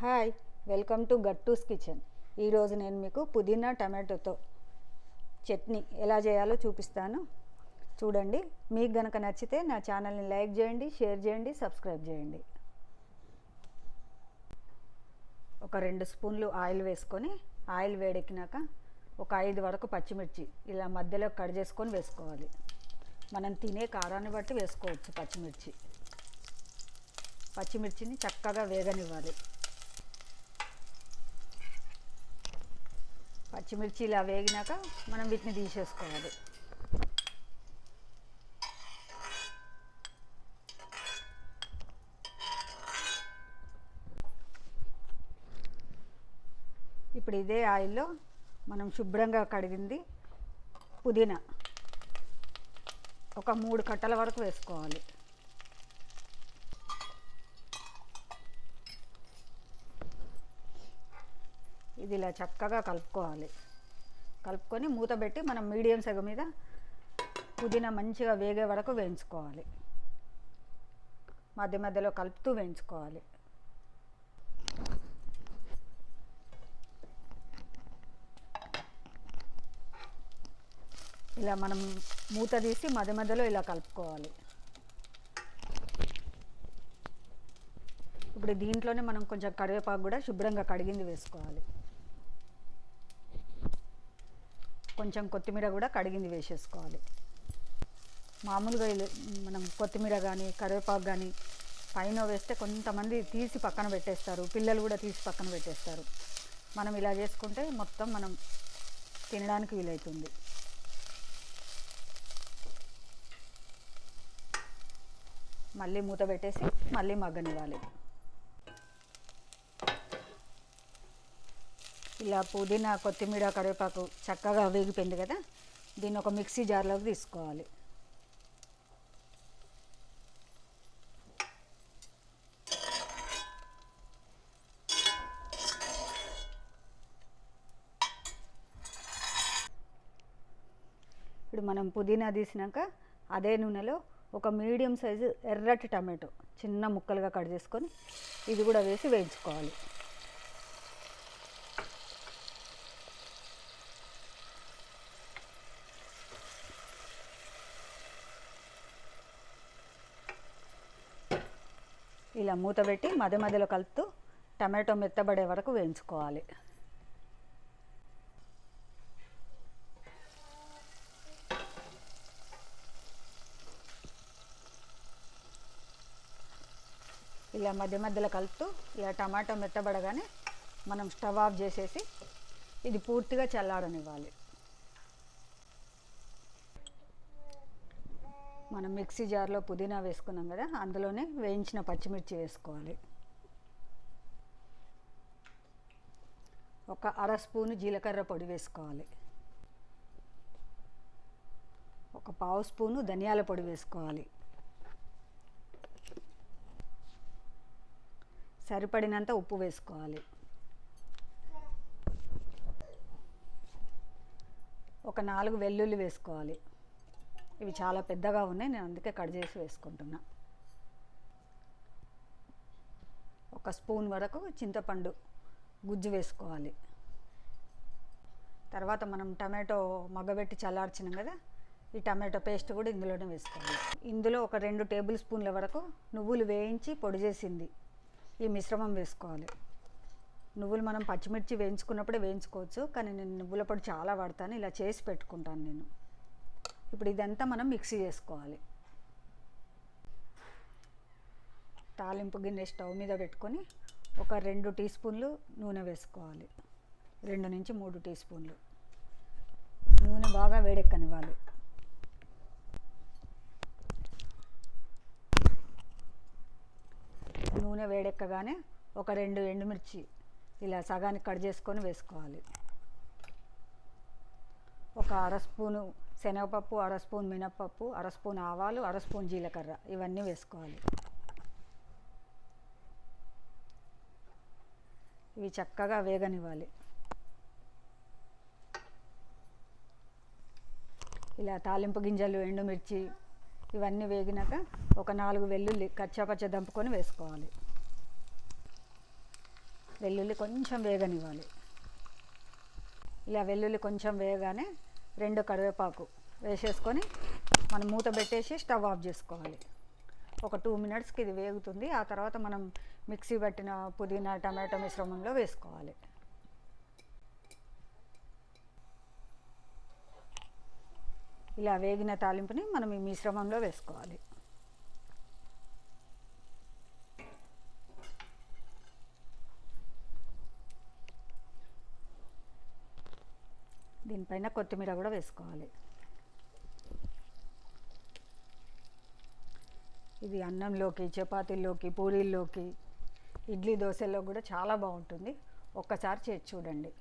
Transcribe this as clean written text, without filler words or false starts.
Hi, welcome to Gattu's kitchen. ఈరోజు నేను మీకు పుదీనా టమాటోతో చట్నీ ఎలా చేయాలో చూపిస్తాను. చూడండి. మీకు గనక నచ్చితే నా ఛానల్ని లైక్ చేయండి, షేర్ చేయండి, సబ్స్క్రైబ్ చేయండి. ఒక 2 స్పూన్లు ఆయిల్ వేసుకొని, ఆయిల్ వేడెక్కినాక ఒక 5 వరకు పచ్చిమిర్చి ఇలా మధ్యలో కట్ చేసుకొని వేసుకోవాలి. మనం తినే కారాన్ని బట్టి వేసుకోవచ్చు. పచ్చిమిర్చిని చక్కగా వేగనివ్వాలి. పచ్చిమిర్చి ఇలా వేగినాక మనం వీటిని తీసేసుకోవాలి. ఇప్పుడు ఇదే ఆయిల్లో మనం శుభ్రంగా కడిగింది పుదీనా ఒక 3 కట్టల వరకు వేసుకోవాలి. ఇది ఇలా చక్కగా కలుపుకొని మూత పెట్టి మనం మీడియం సెగ మీద పుదీనా మంచిగా వేగే వరకు వేయించుకోవాలి. మధ్య మధ్యలో కలుపుతూ వేయించుకోవాలి. ఇలా మనం మూత తీసి మధ్య మధ్యలో ఇలా కలుపుకోవాలి. ఇప్పుడు దీంట్లోనే మనం కొంచెం కరివేపాకు కూడా శుభ్రంగా కడిగింది వేసుకోవాలి. కొంచెం కొత్తిమీర కూడా కడిగింది వేసేసుకోవాలి. మామూలుగా మనం కొత్తిమీర కానీ కరివేపాకు కానీ పైన వేస్తే కొంతమంది తీసి పక్కన పెట్టేస్తారు, పిల్లలు కూడా తీసి పక్కన పెట్టేస్తారు. మనం ఇలా చేసుకుంటే మొత్తం మనం తినడానికి వీలవుతుంది. మళ్ళీ మూత పెట్టేసి మళ్ళీ మగ్గనివ్వాలి. ఇలా పుదీనా కొత్తిమీర కరివేపాకు చక్కగా వేగిపోయింది కదా, దీన్ని ఒక మిక్సీ జార్లోకి తీసుకోవాలి. ఇప్పుడు మనం పుదీనా తీసినాక అదే నూనెలో ఒక మీడియం సైజు ఎర్రటి టమాటో చిన్న ముక్కలుగా కట్ చేసుకొని ఇది కూడా వేసి వేయించుకోవాలి. ఇలా మూత పెట్టి మధ్య మధ్యలో కలుపుతూ టమాటో మెత్తబడే వరకు వేయించుకోవాలి. ఇలా మధ్య మధ్యలో కలుపుతూ ఇలా టమాటో మెత్తబడగానే మనం స్టవ్ ఆఫ్ చేసేసి ఇది పూర్తిగా చల్లారనివ్వాలి. మనం మిక్సీ జార్లో పుదీనా వేసుకున్నాం కదా, అందులోనే వేయించిన పచ్చిమిర్చి వేసుకోవాలి. ఒక 1/2 స్పూను జీలకర్ర పొడి వేసుకోవాలి. ఒక 1/2 స్పూను ధనియాల పొడి వేసుకోవాలి. సరిపడినంత ఉప్పు వేసుకోవాలి. ఒక 4 వెల్లుల్లి వేసుకోవాలి. ఇవి చాలా పెద్దగా ఉన్నాయి, నేను అందుకే కట్ చేసి వేసుకుంటున్నా. ఒక స్పూన్ వరకు చింతపండు గుజ్జు వేసుకోవాలి. తర్వాత మనం టమాటో మగ్గబెట్టి చల్లార్చినాం కదా, ఈ టమాటో పేస్ట్ కూడా ఇందులోనే వేసుకోవాలి. ఇందులో ఒక 2 టేబుల్ స్పూన్ల వరకు నువ్వులు వేయించి పొడి చేసింది ఈ మిశ్రమం వేసుకోవాలి. నువ్వులు మనం పచ్చిమిర్చి వేయించుకున్నప్పుడే వేయించుకోవచ్చు, కానీ నేను నువ్వుల పొడి చాలా వాడతాను, ఇలా చేసి పెట్టుకుంటాను నేను. ఇప్పుడు ఇదంతా మనం మిక్సీ చేసుకోవాలి. తాలింపు గిన్నె స్టవ్ మీద పెట్టుకొని ఒక 2 టీ స్పూన్లు నూనె వేసుకోవాలి. 2 నుంచి 3 టీ స్పూన్లు నూనె బాగా వేడెక్కనివ్వాలి. నూనె వేడెక్కగానే ఒక 2 ఎండుమిర్చి ఇలా సగానికి కట్ చేసుకొని వేసుకోవాలి. ఒక 1/2 స్పూను శనగపప్పు, 1/2 స్పూన్ మినప్పప్పు, 1/2 స్పూన్ ఆవాలు, 1/2 స్పూన్ జీలకర్ర ఇవన్నీ వేసుకోవాలి. ఇవి చక్కగా వేగనివ్వాలి. ఇలా తాలింపు గింజలు, ఎండుమిర్చి ఇవన్నీ వేగినాక ఒక 4 వెల్లుల్లి కచ్చాపచ్చ దంపుకొని వేసుకోవాలి. వెల్లుల్లి కొంచెం వేగనివ్వాలి. ఇలా వెల్లుల్లి కొంచెం వేయగానే 2 కరివేపాకు వేసేసుకొని మనం మూత పెట్టేసి స్టవ్ ఆఫ్ చేసుకోవాలి. ఒక 2 మినిట్స్కి ఇది వేగుతుంది. ఆ తర్వాత మనం మిక్సీ పట్టిన పుదీనా టమాటో మిశ్రమంలో వేసుకోవాలి. ఇలా వేగిన తాలింపుని మనం ఈ మిశ్రమంలో వేసుకోవాలి. దీనిపైన కొత్తిమీర కూడా వేసుకోవాలి. ఇది అన్నంలోకి, చపాతీల్లోకి, పూరీల్లోకి, ఇడ్లీ దోశల్లో కూడా చాలా బాగుంటుంది. ఒక్కసారి చేసి చూడండి.